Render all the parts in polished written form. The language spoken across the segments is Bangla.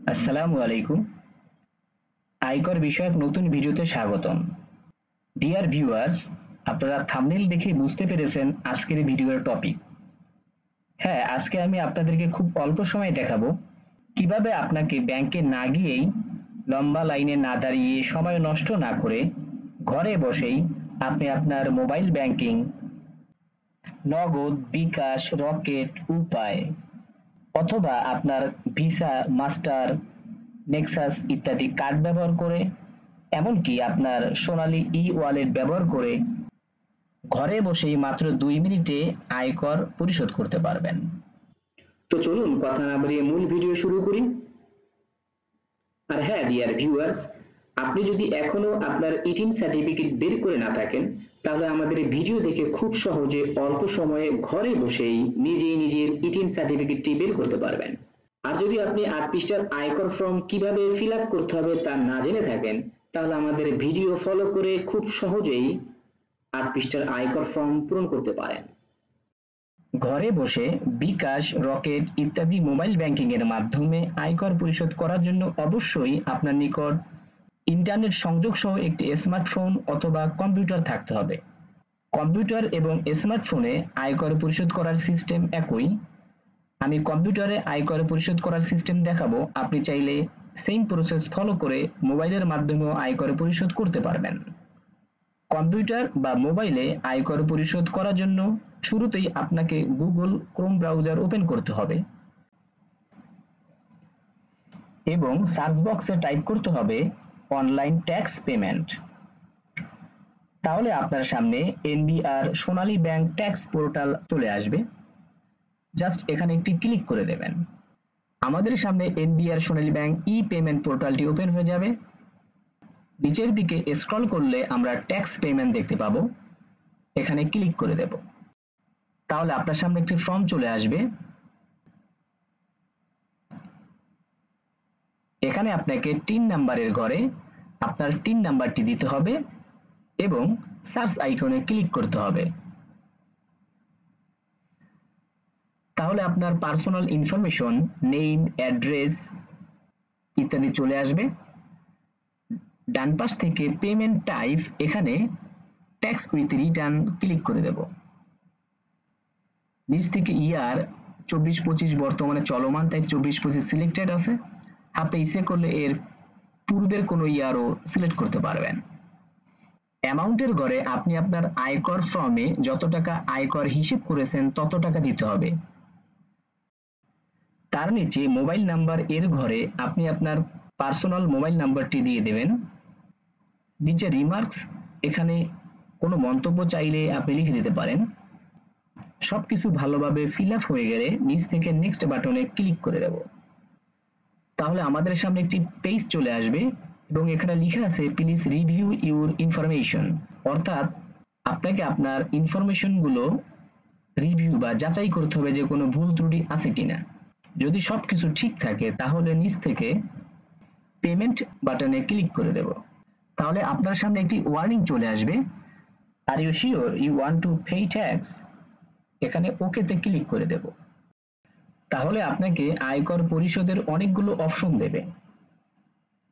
আসসালামু আলাইকুম। আয়কর বিষয়ক নতুন ভিডিওতে স্বাগতম। ডিয়ার ভিউয়ার্স, আপনারা থাম্বনেল দেখে বুঝতে পেরেছেন আজকের ভিডিওর টপিক। হ্যাঁ, আজকে আমি আপনাদেরকে খুব অল্প সময় দেখাবো কিভাবে আপনাকে ব্যাংকে না গিয়েই লম্বা লাইনে না দাঁড়িয়ে সময় নষ্ট না করে ঘরে বসেই আপনি আপনার মোবাইল ব্যাংকিং, নগদ, বিকাশ, রকেট, উপায় অথবা আপনার ভিসা, মাস্টার, নেক্সাস ইত্যাদি কার্ড ব্যবহার করে এমনকি আপনার সোনালী ই-ওয়ালেট ব্যবহার করে ঘরে বসেই মাত্র 2 মিনিটে আয়কর পরিশোধ করতে পারবেন। তো চলুন কথা না বাড়িয়ে মূল ভিডিও শুরু করি। আর হ্যাঁ ডিয়ার ভিউয়ার্স, আপনি যদি এখনো আপনার ইটিন সার্টিফিকেট বের করে না থাকেন তাহলে আমাদের ভিডিও দেখে খুব সহজে অল্প সময়ে ঘরে বসেই নিজের ইটিন সার্টিফিকেটটি বের করতে পারবেন। আর যদি আপনি 8 পৃষ্ঠার আয়কর ফর্ম কিভাবে ফিল আপ করতে হবে তা না জেনে থাকেন তাহলে আমাদের ভিডিও ফলো করে খুব সহজেই 8 পৃষ্ঠার আয়কর ফর্ম পূরণ করতে পারেন। ঘরে বসে বিকাশ, রকেট ইত্যাদি মোবাইল ব্যাংকিং এর মাধ্যমে আয়কর পরিশোধ করার জন্য অবশ্যই আপনার নিকট ইন্টারনেট সংযোগ সহ একটি স্মার্টফোন অথবা কম্পিউটার থাকতে হবে। কম্পিউটার এবং স্মার্টফোনে আয়কর পরিশোধ করার সিস্টেম একই। আমি কম্পিউটারে আয়কর পরিশোধ করার সিস্টেম দেখাবো, আপনি চাইলে সেম প্রসেস ফলো করে মোবাইলের মাধ্যমেও আয়কর পরিশোধ করতে পারবেন। কম্পিউটার বা মোবাইলে আয়কর পরিশোধ করার জন্য শুরুতেই আপনাকে গুগল ক্রোম ব্রাউজার ওপেন করতে হবে এবং সার্চ বক্সে টাইপ করতে হবে অনলাইন ট্যাক্স পেমেন্ট। তাহলে আপনার সামনে এনবিআর সোনালী ব্যাংক ট্যাক্স পোর্টাল চলে আসবে। জাস্ট এখানে একটি ক্লিক করে দেবেন। আমাদের সামনে এনবিআর সোনালী ব্যাংক ই পেমেন্ট পোর্টালটি ওপেন হয়ে যাবে। নিচের দিকে স্ক্রল করলে আমরা ট্যাক্স পেমেন্ট দেখতে পাবো, এখানে ক্লিক করে দেব। তাহলে আপনার সামনে একটি ফর্ম চলে আসবে। এখানে আপনাকে 3 নাম্বারের ঘরে আপনার 3 নাম্বারটি দিতে হবে এবং সার্চ আইকনে ক্লিক করতে হবে। তাহলে আপনার পার্সোনাল ইনফরমেশন, নেম, অ্যাড্রেস ইত্যাদি চলে আসবে। ডান পাশ থেকে পেমেন্ট টাইপ, এখানে ট্যাক্স উইথ রিটার্ন ক্লিক করে দেব। নিচ থেকে ইয়ার 24-25 বর্তমানে চলমান, তাই 24-25 সিলেক্টেড আছে। আপনি ইচ্ছে করলে এর পূর্বের কোনো ইয়ারও সিলেক্ট করতে পারবেন। অ্যামাউন্টের ঘরে আপনি আপনার আয়কর ফর্মে যত টাকা আয়কর হিসেব করেছেন তত টাকা দিতে হবে। তার নিচে মোবাইল নাম্বার এর ঘরে আপনি আপনার পার্সোনাল মোবাইল নাম্বারটি দিয়ে দেবেন। নিচে রিমার্কস, এখানে কোনো মন্তব্য চাইলে আপনি লিখে দিতে পারেন। সবকিছু ভালোভাবে ফিল আপ হয়ে গেলে নিচ থেকে নেক্সট বাটনে ক্লিক করে দেব। তাহলে আমাদের সামনে একটি পেজ চলে আসবে এবং এখানে লেখা আছে প্লিজ রিভিউ ইউর ইনফরমেশন, অর্থাৎ আপনাকে আপনার ইনফরমেশনগুলো রিভিউ বা যাচাই করতে হবে যে কোনো ভুল ত্রুটি আছে কিনা। যদি সবকিছু ঠিক থাকে তাহলে নিচ থেকে পেমেন্ট বাটনে ক্লিক করে দেব। তাহলে আপনার সামনে একটি ওয়ার্নিং চলে আসবে, are you sure you want to pay tax, এখানে ওকেতে ক্লিক করে দেব। তাহলে আপনাকে আয়কর পরিশোধের অনেকগুলো অপশন দেবে।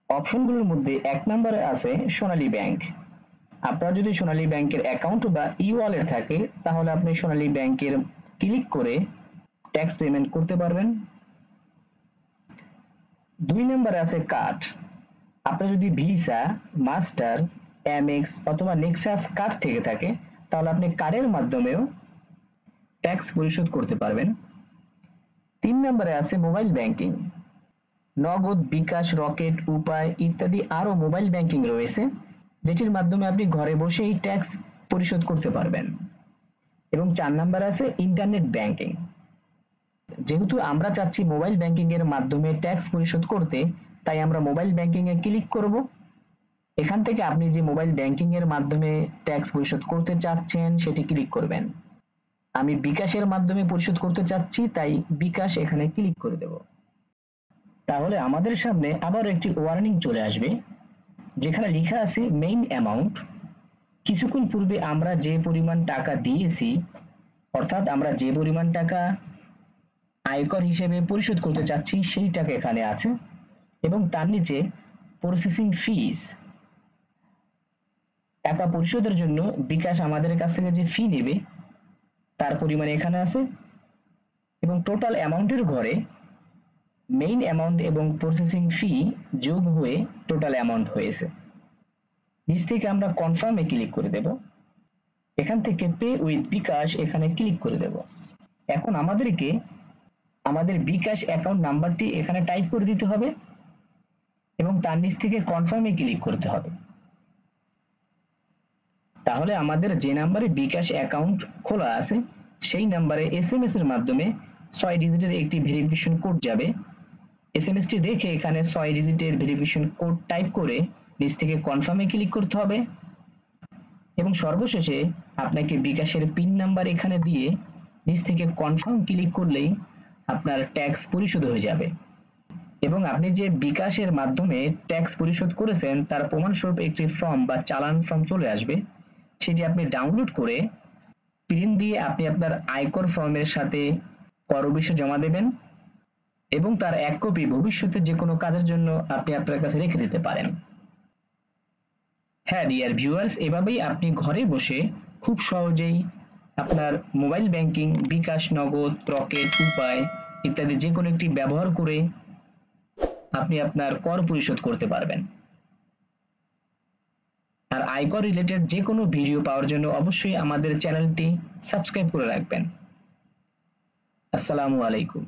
অপশনগুলোর মধ্যে 1 নম্বরে আছে সোনালী ব্যাংক। আপনার যদি সোনালী ব্যাংকের অ্যাকাউন্ট বা ই ওয়ালেট থাকে তাহলে আপনি সোনালী ব্যাংকের ক্লিক করে ট্যাক্স পেমেন্ট করতে পারবেন। 2 নম্বরে আছে কার্ড। আপনার যদি ভিসা, মাস্টার, এমএক্স অথবা নেক্সাস কার্ড থেকে থাকে তাহলে আপনি কার্ডের মাধ্যমেও ট্যাক্স পরিশোধ করতে পারবেন। 3 নম্বরে আছে মোবাইল ব্যাংকিং। নগদ, বিকাশ, রকেট, উপায় ইত্যাদি আরো মোবাইল ব্যাংকিং রয়েছে যেটির মাধ্যমে আপনি ঘরে বসেই ট্যাক্স পরিশোধ করতে পারবেন। এবং 4 নম্বরে আছে ইন্টারনেট ব্যাংকিং। যেহেতু আমরা চাচ্ছি মোবাইল ব্যাংকিং এর মাধ্যমে ট্যাক্স পরিশোধ করতে, তাই আমরা মোবাইল ব্যাংকিং এ ক্লিক করব। এখান থেকে আপনি যে মোবাইল ব্যাংকিং এর মাধ্যমে ট্যাক্স পরিশোধ করতে চাচ্ছেন সেটি ক্লিক করবেন। আমি বিকাশের মাধ্যমে পরিশোধ করতে চাচ্ছি, তাই বিকাশ এখানে ক্লিক করে দেব। তাহলে আমাদের সামনে আবার একটি ওয়ার্নিং চলে আসবে যেখানে লেখা আছে মেইন অ্যামাউন্ট। কিছুক্ষণ পূর্বে আমরা যে পরিমাণ টাকা দিয়েছি, অর্থাৎ আমরা যে পরিমাণ টাকা আয়কর হিসেবে পরিশোধ করতে চাচ্ছি সেই টাকা এখানে আছে। এবং তার নিচে প্রসেসিং ফিস, টাকা পরিশোধের জন্য বিকাশ আমাদের কাছ থেকে যে ফি নেবে তার পরিমাণ এখানে আছে, এবং টোটাল অ্যামাউন্টের ঘরে মেইন অ্যামাউন্ট এবং প্রসেসিং ফি যোগ হয়ে টোটাল অ্যামাউন্ট হয়েছে। নিচ থেকে আমরা কনফার্মে ক্লিক করে দেব। এখান থেকে পে উইথ বিকাশ এখানে ক্লিক করে দেব। এখন আমাদেরকে আমাদের বিকাশ অ্যাকাউন্ট নাম্বারটি এখানে টাইপ করে দিতে হবে এবং তার নিচ থেকে কনফার্মে ক্লিক করতে হবে। তাহলে আমাদের যে নাম্বারে বিকাশ অ্যাকাউন্ট খোলা আছে সেই নাম্বারে এসএমএস এর মাধ্যমে 6 ডিজিটের একটি ভেরিফিকেশন কোড যাবে। এসএমএসটি দেখে এখানে 6 ডিজিটের ভেরিফিকেশন কোড টাইপ করে নিচ থেকে কনফার্মে ক্লিক করতে হবে এবং সর্বশেষে আপনাকে বিকাশের পিন নাম্বার এখানে দিয়ে নিচ থেকে কনফার্ম ক্লিক করলেই আপনার ট্যাক্স পরিশোধ হয়ে যাবে এবং আপনি যে বিকাশের মাধ্যমে ট্যাক্স পরিশোধ করেছেন তার প্রমাণস্বরূপ একটি ফর্ম বা চালান ফর্ম চলে আসবে। সেটি আপনি ডাউনলোড করে প্রিন্ট দিয়ে আপনি আপনার আয়কর ফর্মের সাথে কর অফিসে জমা দেবেন এবং তার এক কপি ভবিষ্যতে যে কোনো কাজের জন্য আপনি আপনার কাছে রেখে দিতে পারেন। হ্যাঁ ডিয়ার ভিউয়ার্স, এভাবেই আপনি ঘরে বসে খুব সহজেই আপনার মোবাইল ব্যাংকিং, বিকাশ, নগদ, রকেট, উপায় ইত্যাদি যে কোনো একটি ব্যবহার করে আপনি আপনার কর পরিশোধ করতে পারবেন। আর আয়কর রিলেটেড যে কোনো ভিডিও পাওয়ার জন্য অবশ্যই আমাদের চ্যানেলটি সাবস্ক্রাইব করে রাখবেন। আসসালামু আলাইকুম।